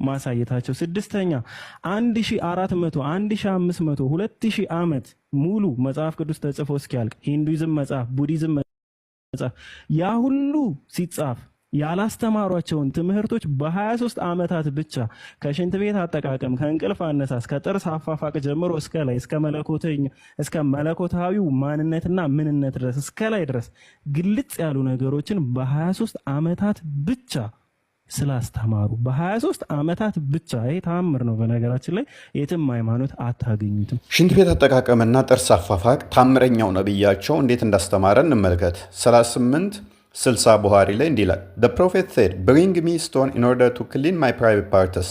ማሳየታቸው። ስድስተኛ 1400 1500 2000 ዓመት ሙሉ መጽሐፍ ቅዱስ ተጽፎ እስኪያልቅ ሂንዱይዝም መጽሐፍ፣ ቡዲዝም መጽሐፍ ያ ሁሉ ሲጻፍ ያላስተማሯቸውን ትምህርቶች በ23 ዓመታት ብቻ ከሽንት ቤት አጠቃቀም፣ ከእንቅልፍ አነሳስ፣ ከጥርስ አፋፋቅ ጀምሮ እስከ መለኮታዊው ማንነትና ምንነት ድረስ እስከ ላይ ድረስ ግልጽ ያሉ ነገሮችን በ23 ዓመታት ብቻ ስላስተማሩ በ23 ዓመታት ብቻ ይሄ ተአምር ነው። በነገራችን ላይ የትም ሃይማኖት አታገኙትም። ሽንት ቤት አጠቃቀምና ጥርስ አፋፋቅ ታምረኛው ነብያቸው እንዴት እንዳስተማረ እንመልከት። 38:60 ቡሃሪ ላይ እንዲህ ይላል፣ The prophet said, bring me stone in order to clean my private parts.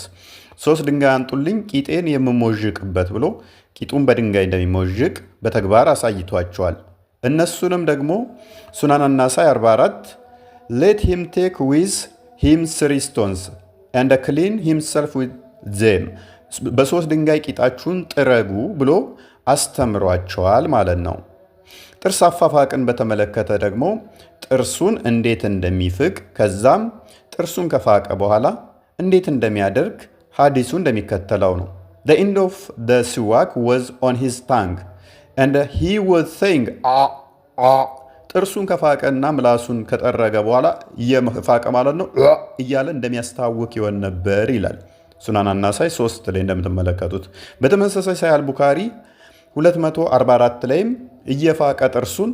3 ድንጋይ አንጡልኝ ቂጤን የምሞዥቅበት ብሎ ቂጡን በድንጋይ እንደሚሞዥቅ በተግባር አሳይቷቸዋል። እነሱንም ደግሞ ሱናን አናሳይ 44 let him take with him 3 stones and clean himself with them. በ3 ድንጋይ ቂጣችሁን ጥረጉ ብሎ አስተምሯቸዋል ማለት ነው። ጥርስ አፋፋቅን በተመለከተ ደግሞ ጥርሱን እንዴት እንደሚፍቅ ከዛም ጥርሱን ከፋቀ በኋላ እንዴት እንደሚያደርግ ሐዲሱ እንደሚከተለው ነው። The end of the siwak was on his tongue and he was saying ጥርሱን ከፋቀና ምላሱን ከጠረገ በኋላ የፋቀ ማለት ነው እያለ እንደሚያስታውክ ይሆን ነበር ይላል። ሱናን አናሳይ 3 ላይ እንደምትመለከቱት። በተመሳሳይ ሳሂህ ቡኻሪ 244 ላይም እየፋቀ ጥርሱን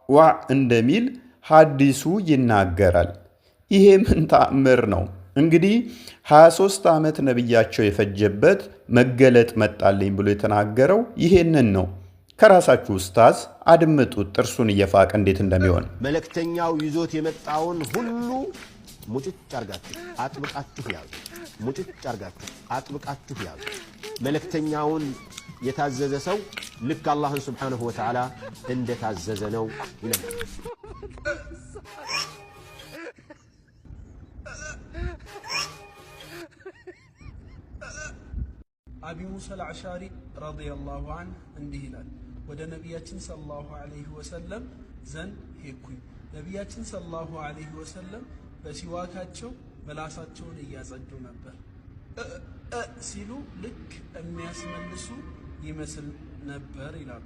ዋ እንደሚል ሐዲሱ ይናገራል። ይሄ ምን ተአምር ነው? እንግዲህ 23 ዓመት ነብያቸው የፈጀበት መገለጥ መጣልኝ ብሎ የተናገረው ይሄንን ነው። ከራሳችሁ ኡስታዝ አድምጡት፣ ጥርሱን እየፋቀ እንዴት እንደሚሆን። መልእክተኛው ይዞት የመጣውን ሁሉ ሙጭጭ አርጋችሁ አጥብቃችሁ ያዙ። ሙጭጭ አርጋችሁ አጥብቃችሁ ያዙ። መልእክተኛውን የታዘዘ ሰው ልክ አላህን ሱብሓነሁ ወተዓላ እንደታዘዘ ነው ይላል። አቢ ሙሳ አልአሻሪ ረዲየላሁ ዐንሁ እንዲህ ይላል፣ ወደ ነቢያችን ሰለላሁ ዐለይሂ ወሰለም ዘንድ ሄድኩኝ። ነቢያችን ሰለላሁ ዐለይሂ ወሰለም በሲዋካቸው ምላሳቸውን እያጸዱ ነበር። ሲሉ ልክ የሚያስመልሱ ይመስል ነበር ይላሉ።